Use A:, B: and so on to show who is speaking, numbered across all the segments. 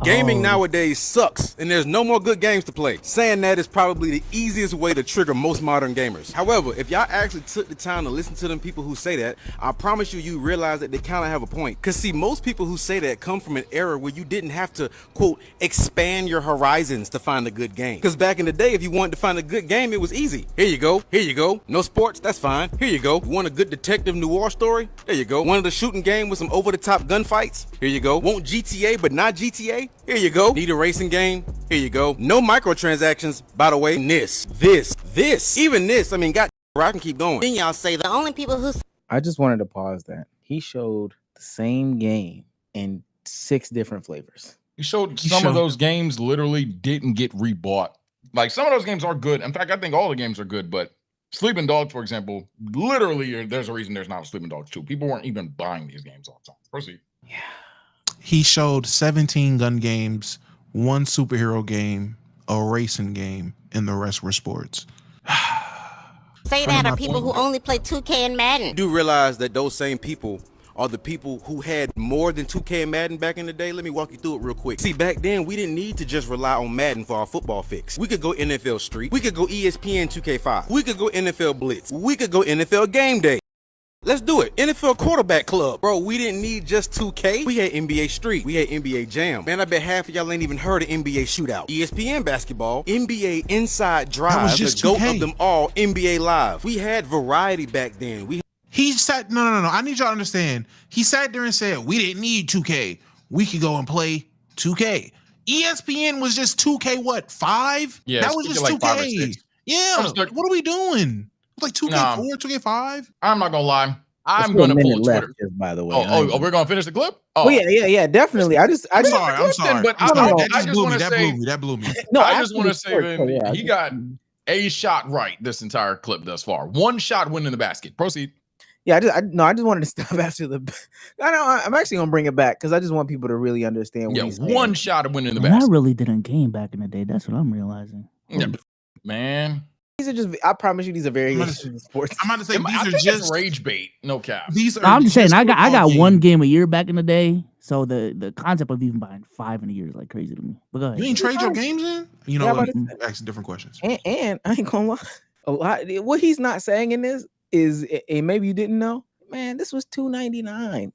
A: Gaming nowadays sucks, and there's no more good games to play. Saying that is probably the easiest way to trigger most modern gamers. However, if y'all actually took the time to listen to them people who say that, I promise you realize that they kind of have a point. Cause see, most people who say that come from an era where you didn't have to, quote, expand your horizons to find a good game. Cause back in the day, if you wanted to find a good game, it was easy. Here you go, here you go. No sports, that's fine. Here you go. You want a good detective noir story? There you go. Want a shooting game with some over-the-top gunfights? Here you go. Want GTA but not GTA? Here you go. Need a racing game? Here you go. No microtransactions, by the way. Even this. I mean, God, I can keep going.
B: Then y'all say the only people who...
C: I just wanted to pause that. He showed the same game in 6 different flavors.
D: He showed some of those games literally didn't get rebought. Like, some of those games are good. In fact, I think all the games are good, but Sleeping Dogs, for example, literally, there's a reason there's not a Sleeping Dogs 2. People weren't even buying these games all the time. Proceed.
C: Yeah.
E: He showed 17 gun games, 1 superhero game, a racing game, and the rest were sports.
B: say that are people who only play 2K and Madden.
A: You do realize that those same people are the people who had more than 2K and Madden back in the day? Let me walk you through it real quick. See, back then, we didn't need to just rely on Madden for our football fix. We could go NFL Street. We could go ESPN 2K5. We could go NFL Blitz. We could go NFL Game Day. Let's do it. NFL Quarterback Club. Bro, we didn't need just 2K. We had NBA Street. We had NBA Jam. Man, I bet half of y'all ain't even heard of NBA Shootout. ESPN Basketball. NBA Inside Drive. The GOAT of them all. NBA Live. We had variety back then.
E: He sat, no. I need y'all to understand. He sat there and said, we didn't need 2K. We could go and play 2K. ESPN was just 2K, what, 5?
D: Yeah,
E: that was just
D: like
E: 2K.
D: 5 or 6.
E: Yeah, what are we doing? Like 2K4, 2K5?
D: I'm not gonna lie. I'm gonna pull Twitter.
C: By the way.
D: Oh, we're gonna finish the clip?
C: Oh, yeah, definitely. I'm
E: sorry.
D: But
E: I just want to say
D: that
E: blew me.
D: No, I just want to say, Vin, he got a shot right this entire clip thus far. 1 shot win in the basket. Proceed.
C: Yeah, I just wanted to stop after the. I'm actually gonna bring it back because I just want people to really understand. What he's
D: 1 shot of winning the basket.
F: I really didn't game back in the day. That's what I'm realizing.
D: Yeah, man.
C: These are just. I promise you, these are very sports.
E: I'm about to say
D: I think it's rage bait. No cap.
F: I'm just saying. I got 1 game a year back in the day. So the concept of even buying 5 in a year is like crazy to me. But go ahead.
E: You ain't trade your games in? You know, asking different questions.
C: And I ain't gonna lie. A lot. What he's not saying in this is, and maybe you didn't know, man, this was $2.99.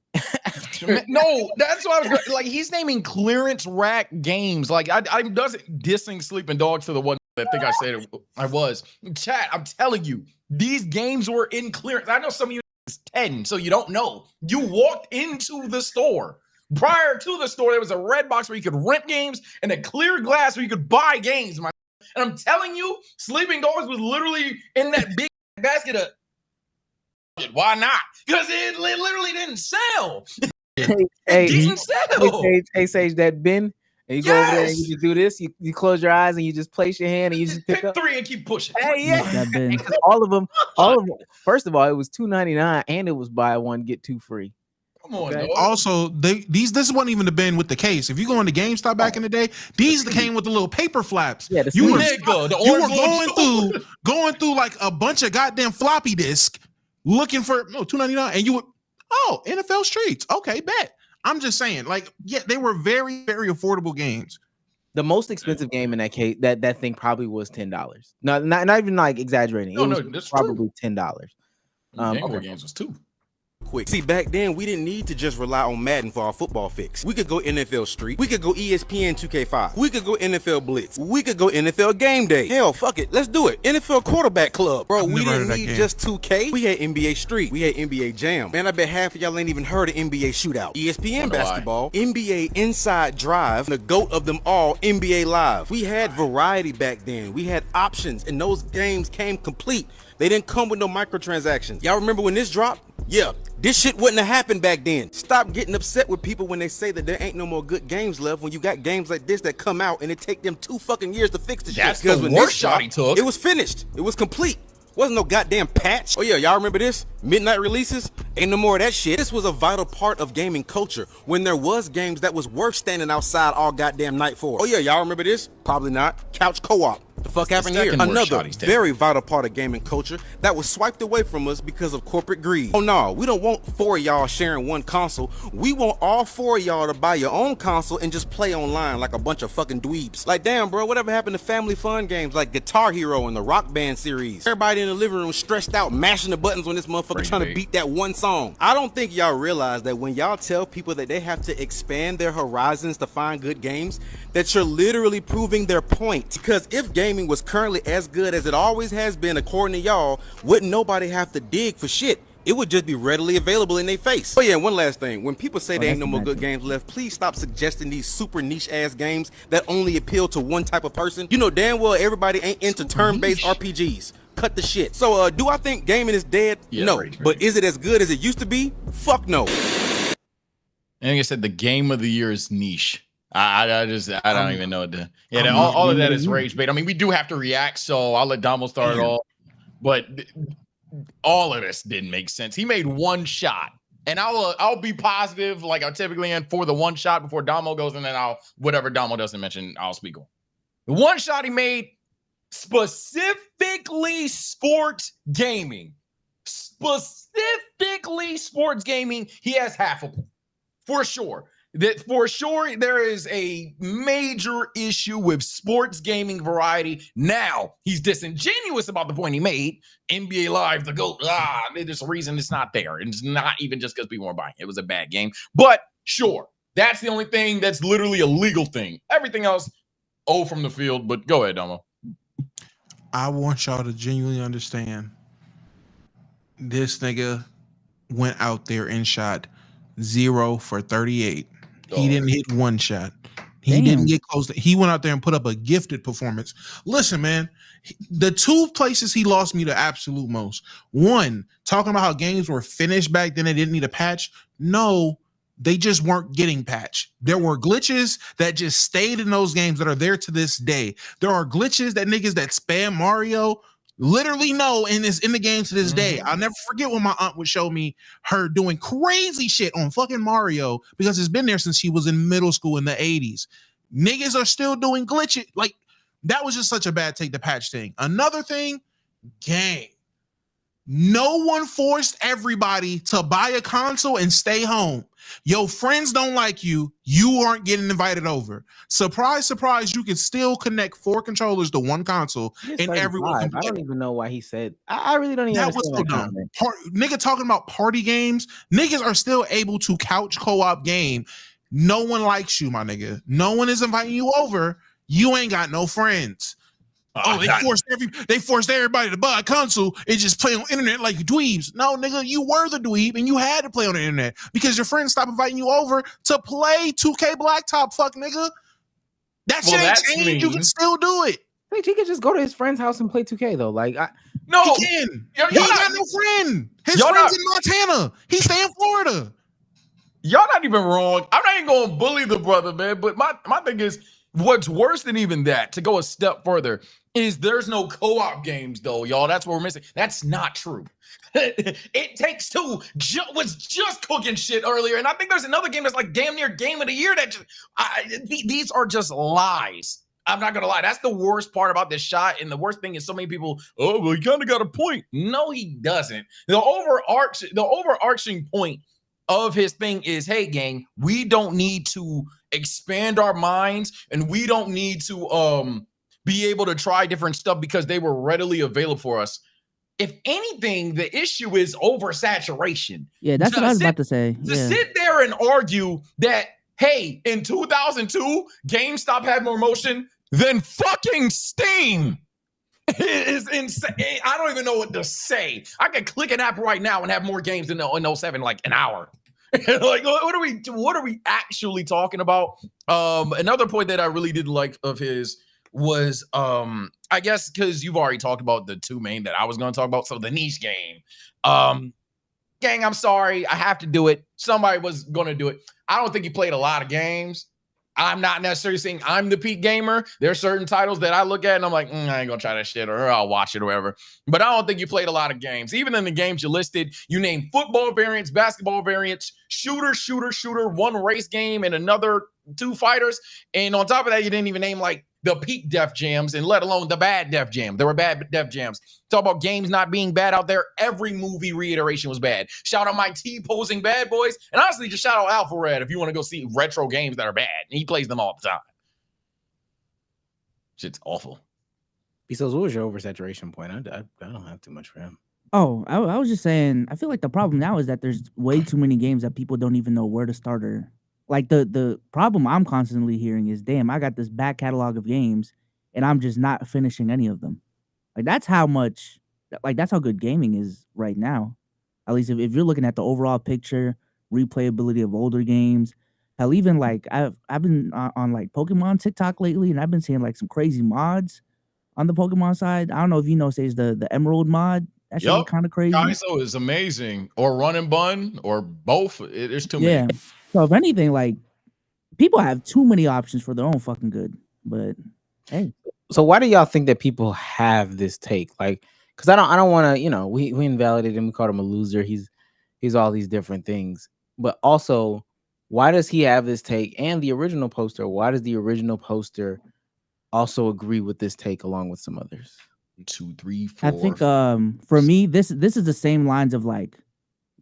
D: No, that's what I was like. He's naming clearance rack games. Like I'm dissing Sleeping Dogs to the one that I think I said I was. Chat, I'm telling you, these games were in clearance. I know some of you is 10, so you don't know. You walked into the store. Prior to the store, there was a red box where you could rent games and a clear glass where you could buy games. And I'm telling you, Sleeping Dogs was literally in that big basket of. Why not? Because it literally didn't sell. It didn't sell.
C: Hey, Sage, that bin, and you go over there and you just do this. You close your eyes and you just place your hand and you just pick up
D: 3 and keep pushing.
C: Hey, yeah. all of them. First of all, it was $2.99 and it was buy 1 get 2 free.
D: Come on.
C: Okay.
E: Also, this wasn't even the bin with the case. If you go into GameStop back in the day, these came with the little paper flaps.
C: Yeah,
E: you were going through like a bunch of goddamn floppy disk looking for $2.99, and you would NFL Streets. Okay, bet. I'm just saying, like, yeah, they were very, very affordable games.
C: The most expensive game in that case, that thing probably was $10. Not even like exaggerating.
D: No,
C: it was probably $10.
D: Games was 2.
A: Quick. See, back then, we didn't need to just rely on Madden for our football fix. We could go NFL Street. We could go ESPN 2K5. We could go NFL Blitz. We could go NFL Game Day. Hell, fuck it. Let's do it. NFL Quarterback Club. Bro, we didn't need just 2K. We had NBA Street. We had NBA Jam. Man, I bet half of y'all ain't even heard of NBA Shootout. ESPN Basketball. NBA Inside Drive. The GOAT of them all, NBA Live. We had variety back then. We had options, and those games came complete. They didn't come with no microtransactions. Y'all remember when this dropped? Yeah, this shit wouldn't have happened back then. Stop getting upset with people when they say that there ain't no more good games left when you got games like this that come out and it take them 2 fucking years to fix the shit.
D: That's the worst shot he took.
A: It was finished. It was complete. Wasn't no goddamn patch. Oh yeah, y'all remember this? Midnight releases? Ain't no more of that shit. This was a vital part of gaming culture when there was games that was worth standing outside all goddamn night for. Oh yeah, y'all remember this? Probably not. Couch co-op. The fuck
D: the
A: happened here?
D: second worst
A: Another
D: shot he's taken.
A: very vital part of gaming culture that was swiped away from us because of corporate greed. Oh no, we don't want 4 of y'all sharing one console. We want all 4 of y'all to buy your own console and just play online like a bunch of fucking dweebs. Like damn bro, whatever happened to family fun games like Guitar Hero and the Rock Band series? Everybody in the living room stressed out mashing the buttons on this motherfucker trying to beat that one song. I don't think y'all realize that when y'all tell people that they have to expand their horizons to find good games, that you're literally proving their point. Because if gaming was currently as good as it always has been according to y'all, wouldn't nobody have to dig for shit. It would just be readily available in their face. Oh yeah, one last thing. When people say there ain't no more good games left, please stop suggesting these super niche ass games that only appeal to one type of person. You know damn well everybody ain't into turn-based RPGs. Cut the shit. So do I think gaming is dead?
D: Yeah,
A: no.
D: right.
A: But is it as good as it used to be? Fuck no.
D: And like I said, the game of the year is niche. I don't even know what to. Yeah, all of that is rage bait. I mean, we do have to react, so I'll let Damo start it all. But all of this didn't make sense. He made one shot, and I'll be positive, like I typically am, for the one shot before Damo goes, and then whatever Damo doesn't mention, I'll speak on. The one shot he made, specifically sports gaming. Specifically sports gaming, he has half of them. For sure. There is a major issue with sports gaming variety. Now, he's disingenuous about the point he made. NBA Live, the GOAT, there's a reason it's not there. And it's not even just because people weren't buying it. It was a bad game. But sure, that's the only thing that's literally a legal thing. Everything else, from the field. But go ahead, Domo.
E: I want y'all to genuinely understand. This nigga went out there and shot 0 for 38. He didn't hit one shot. He didn't get close. He went out there and put up a gifted performance. Listen, man, the 2 places he lost me the absolute most. One, talking about how games were finished back then, they didn't need a patch. No, they just weren't getting patched. There were glitches that just stayed in those games that are there to this day. There are glitches that niggas that spam Mario literally know in the game to this day. I'll never forget when my aunt would show me her doing crazy shit on fucking Mario because it's been there since she was in middle school in the 80s. Niggas are still doing glitches. Like, that was just such a bad take the patch thing. Another thing, game. No one forced everybody to buy a console and stay home. Your friends don't like you. You aren't getting invited over. Surprise, surprise, you can still connect 4 controllers to one console and everyone can
C: I don't even know why he said. I really don't even
E: that was so dumb. Nigga talking about party games. Niggas are still able to couch co-op game. No one likes you, my nigga. No one is inviting you over. You ain't got no friends. They forced everybody to buy a console and just play on internet like dweebs. No, nigga, you were the dweeb and you had to play on the internet because your friends stopped inviting you over to play 2K Blacktop, fuck nigga. That shit ain't changed. You can still do it.
C: Wait, he could just go to his friend's house and play 2K though. Like,
D: no,
E: he can. He ain't got no friend. His friend's in Montana. He stay in Florida.
D: Y'all not even wrong. I'm not even going to bully the brother, man. But my thing is, what's worse than even that, to go a step further, is there's no co-op games, though, y'all. That's what we're missing. That's not true. It Takes Two was just cooking shit earlier, and I think there's another game that's like damn near game of the year. These are just lies. I'm not gonna lie. That's the worst part about this shot, and the worst thing is so many people. Oh, well, he kind of got a point. No, he doesn't. The overarching point of his thing is, hey, gang, we don't need to expand our minds, and we don't need to be able to try different stuff because they were readily available for us. If anything, the issue is oversaturation.
F: Yeah, that's what I was about to say.
D: To sit there and argue that, hey, in 2002, GameStop had more motion than fucking Steam is insane. I don't even know what to say. I could click an app right now and have more games in 07, like an hour. Like, what are we actually talking about? Another point that I really did like of his was, I guess, because you've already talked about the 2 main that I was going to talk about. So the niche game, gang, I'm sorry, I have to do it. Somebody was going to do it. I don't think he played a lot of games. I'm not necessarily saying I'm the peak gamer. There are certain titles that I look at and I'm like, I ain't gonna try that shit, or I'll watch it or whatever. But I don't think you played a lot of games. Even in the games you listed, you named football variants, basketball variants, shooter, one race game, and another two fighters, and on top of that, you didn't even name like the peak Def Jams, and let alone the bad Def Jam. There were bad Def Jams. Talk about games not being bad out there. Every movie reiteration was bad. Shout out my T-posing bad boys, and honestly, just shout out Alpha Red if you want to go see retro games that are bad. And he plays them all the time. Shit's awful.
C: So what was your oversaturation point? I don't have too much for him.
F: Oh, I was just saying, I feel like the problem now is that there's way too many games that people don't even know where to start. Or like the problem I'm constantly hearing is, damn, I got this back catalog of games and I'm just not finishing any of them. Like that's how good gaming is right now. At least if you're looking at the overall picture, replayability of older games. Hell, even like I've been on like Pokemon TikTok lately, and I've been seeing like some crazy mods on the Pokemon side. I don't know if you know, says the Emerald mod. That should be kind of crazy.
D: Kaizo is amazing, or Run and Bun, or both. There's too many.
F: Yeah. So if anything, like people have too many options for their own fucking good. But hey,
C: so why do y'all think that people have this take? Like, because I don't want to, you know, we invalidated him, we called him a loser. He's all these different things, but also, why does he have this take? And the original poster, why does the original poster also agree with this take along with some others?
D: 2, 3, 4.
F: I think for me, this is the same lines of like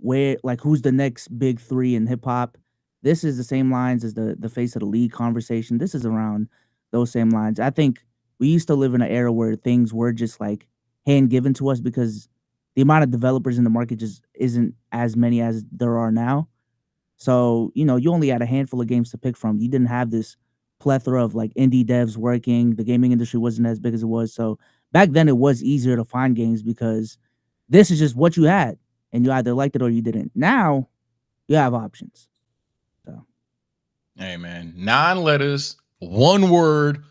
F: who's the next big three in hip hop. This is the same lines as the face of the league conversation. This is around those same lines. I think we used to live in an era where things were just like hand given to us because the amount of developers in the market just isn't as many as there are now. So, you know, you only had a handful of games to pick from. You didn't have this plethora of like indie devs working. The gaming industry wasn't as big as it was. So back then it was easier to find games because this is just what you had and you either liked it or you didn't. Now you have options. So,
D: hey man, 9 letters, 1 word,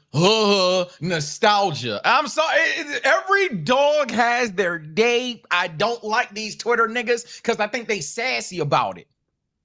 D: nostalgia. I'm sorry. Every dog has their day. I don't like these Twitter niggas because I think they sassy about it.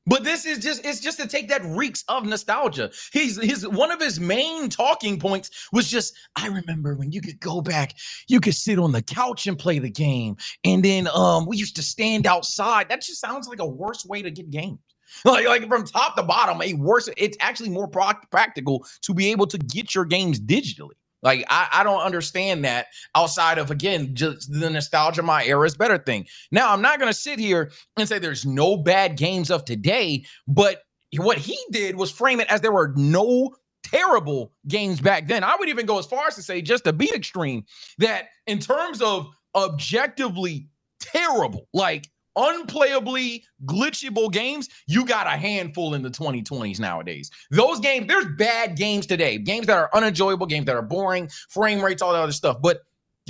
D: But this is it's just to take that reeks of nostalgia. His one of his main talking points was just, I remember when you could go back, you could sit on the couch and play the game. And then we used to stand outside. That just sounds like a worse way to get games. Like from top to bottom, it's actually more practical to be able to get your games digitally. Like, I don't understand that outside of, again, just the nostalgia, my era is better thing. Now, I'm not going to sit here and say there's no bad games of today, but what he did was frame it as there were no terrible games back then. I would even go as far as to say, just to be extreme, that in terms of objectively terrible, like unplayably glitchable games, you got a handful in the 2020s nowadays. Those games, there's bad games today, games that are unenjoyable, games that are boring, frame rates, all that other stuff. But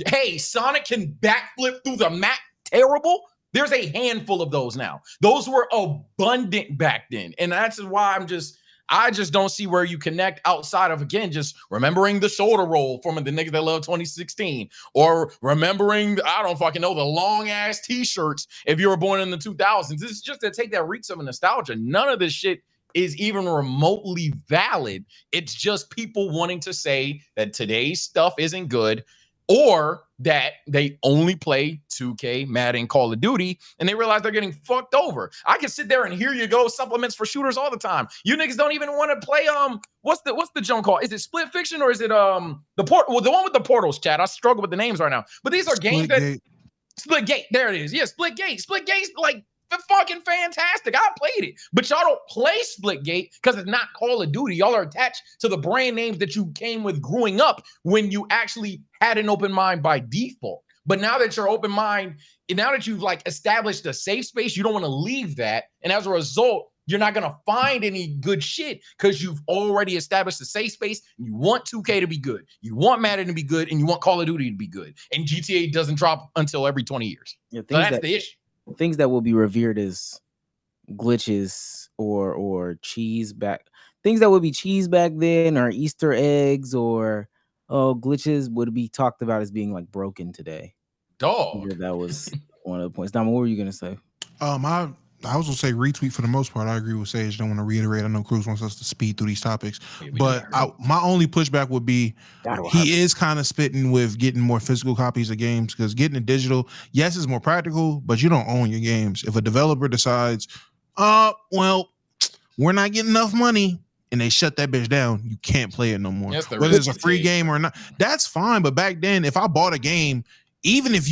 D: hey, Sonic can backflip through the map, terrible. There's a handful of those now. Those were abundant back then. And that's why I just don't see where you connect outside of, again, just remembering the shoulder roll from the niggas that love 2016, or remembering, I don't fucking know, the long ass t-shirts if you were born in the 2000s. This is just to take that reeks of nostalgia. None of this shit is even remotely valid. It's just people wanting to say that today's stuff isn't good, or that they only play 2K, Madden, Call of Duty, and they realize they're getting fucked over. I can sit there and here you go, supplements for shooters all the time. You niggas don't even want to play what's the junk called? Is it Split Fiction or is it the one with the portals, chat? I struggle with the names right now. But these are games that Splitgate, there it is. Yeah, Splitgate's like fucking fantastic. I played it, but y'all don't play Splitgate because it's not Call of Duty. Y'all are attached to the brand names that you came with growing up when you actually had an open mind by default. But now that you're open mind, and now that you've like established a safe space, you don't want to leave that. And as a result, you're not going to find any good shit because you've already established a safe space. And you want 2K to be good. You want Madden to be good, and you want Call of Duty to be good. And GTA doesn't drop until every 20 years. Yeah, so that's the issue.
C: Things that will be revered as glitches or cheese back, things that would be cheese back then, or Easter eggs, or glitches would be talked about as being like broken today.
D: Dog.
C: That was one of the points. Dom, what were you gonna say?
E: I was gonna say retweet for the most part. I agree with Sage. Don't want to reiterate. I know Cruz wants us to speed through these topics, but my only pushback would be he is kind of spitting with getting more physical copies of games, because getting it digital, yes, is more practical, but you don't own your games. If a developer decides, well, we're not getting enough money and they shut that bitch down, you can't play it no more.
D: That's the
E: Whether it's a
D: risk you
E: free
D: take.
E: game or not, that's fine. But back then, if I bought a game, even if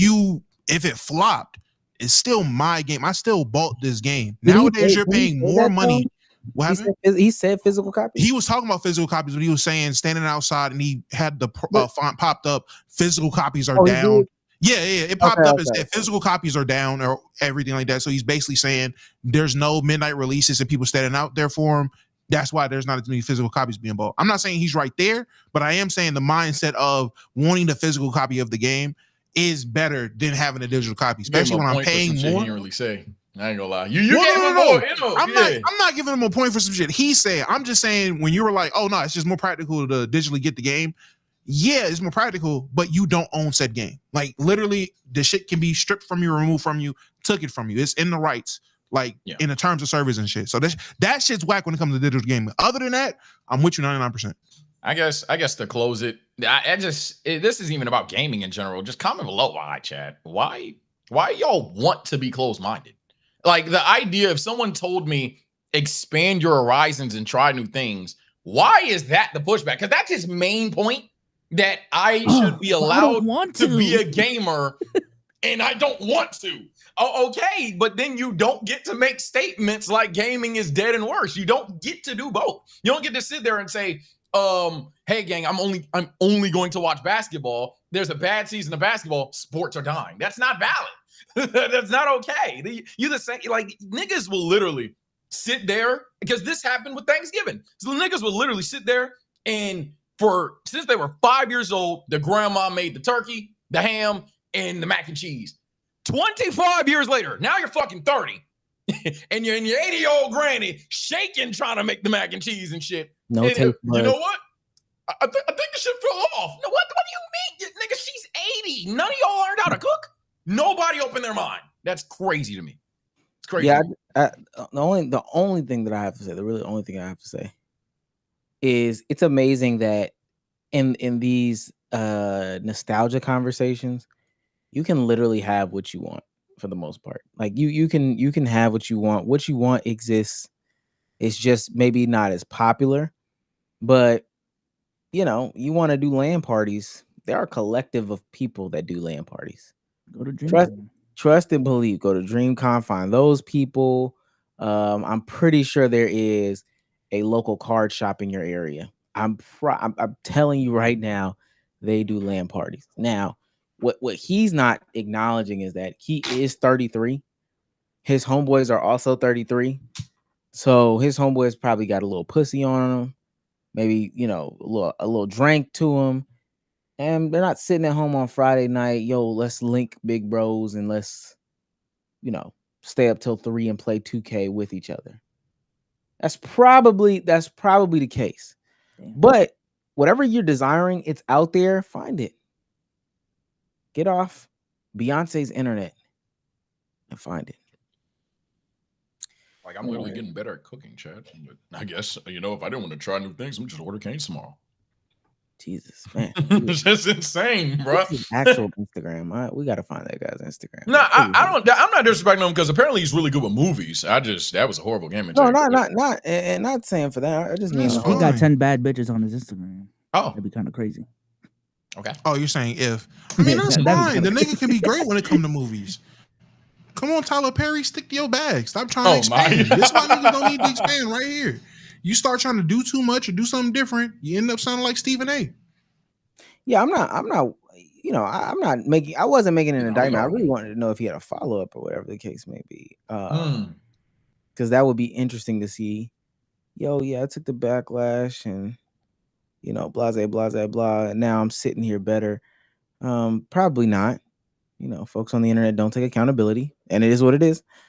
E: it flopped, it's still my game. I still bought this game. Nowadays, you're paying more money. What happened?
C: He said physical copies.
E: He was talking about physical copies, but he was saying standing outside and he had the font popped up. Physical copies are down. Yeah. It popped up and said physical copies are down or everything like that. So he's basically saying there's no midnight releases and people standing out there for him. That's why there's not as many physical copies being bought. I'm not saying he's right there, but I am saying the mindset of wanting the physical copy of the game is better than having a digital copy, especially when I'm paying more.
D: He didn't really say. I ain't gonna lie. You
E: No.
D: I'm
E: not giving him a point for some shit he said. I'm just saying when you were like, oh no, it's just more practical to digitally get the game. Yeah, it's more practical, but you don't own said game. Like literally, the shit can be stripped from you, removed from you, took it from you. It's in the rights, like in the terms of service and shit. So that shit's whack when it comes to digital gaming. Other than that, I'm with you 99%.
D: I guess to close it, this isn't even about gaming in general. Just comment below why, Chad. Why y'all want to be closed-minded? Like the idea, if someone told me expand your horizons and try new things, why is that the pushback? Because that's his main point, that I should be allowed to be a gamer and I don't want to. Oh, okay, but then you don't get to make statements like gaming is dead and worse. You don't get to do both. You don't get to sit there and say, hey gang, I'm only going to watch basketball. There's a bad season of basketball. Sports are dying. That's not valid. That's not okay. You the same, like niggas will literally sit there because this happened with Thanksgiving. So the niggas will literally sit there and since they were 5 years old, the grandma made the turkey, the ham, and the mac and cheese. 25 years later, now you're fucking 30. And you're in your 80-year-old granny shaking trying to make the mac and cheese and shit.
C: No
D: and,
C: taste
D: you know what? I think the shit fell off. No, what do you mean? Nigga, she's 80. None of y'all learned how to cook. Nobody opened their mind. That's crazy to me. It's crazy.
C: Yeah, the only thing that I have to say, the really only thing I have to say is it's amazing that in these nostalgia conversations, you can literally have what you want for the most part. Like you can have what you want. What you want exists. It's just maybe not as popular, but you know, you want to do LAN parties. There are a collective of people that do LAN parties.
F: Go to DreamCon.
C: Trust and believe. Go to DreamCon, find those people. I'm pretty sure there is a local card shop in your area. I'm telling you right now, they do LAN parties. Now, what he's not acknowledging is that he is 33. His homeboys are also 33. So his homeboys probably got a little pussy on him, maybe, you know, a little drink to him. And they're not sitting at home on Friday night. Yo, let's link big bros and let's, you know, stay up till 3 and play 2K with each other. That's probably the case.
F: Damn.
C: But whatever you're desiring, it's out there. Find it. Get off Beyonce's internet and find it.
D: Like I'm literally getting better at cooking, Chad. But I guess, you know, if I didn't want to try new things, I'm just order Cane's tomorrow.
C: Jesus, man.
D: It's just insane, bro.
C: Actual Instagram. We got to find that guy's Instagram.
D: No, I'm not disrespecting him because apparently he's really good with movies. That was a horrible game.
C: No, not saying for that. I just mean
F: He got 10 bad bitches on his Instagram.
D: Oh,
F: That'd be kind of crazy.
D: Okay.
E: Oh, you're saying if. I mean, that's fine. The nigga can be great when it comes to movies. Come on, Tyler Perry, stick to your bag. Stop trying to expand. This is why niggas don't need to expand right here. You start trying to do too much or do something different, you end up sounding like Stephen A.
C: Yeah, I'm not, you know, I wasn't making an indictment. I really wanted to know if he had a follow-up or whatever the case may be. Because that would be interesting to see. Yo, yeah, I took the backlash and, you know, blah, and now I'm sitting here better. Probably not. You know, folks on the internet don't take accountability, and it is what it is.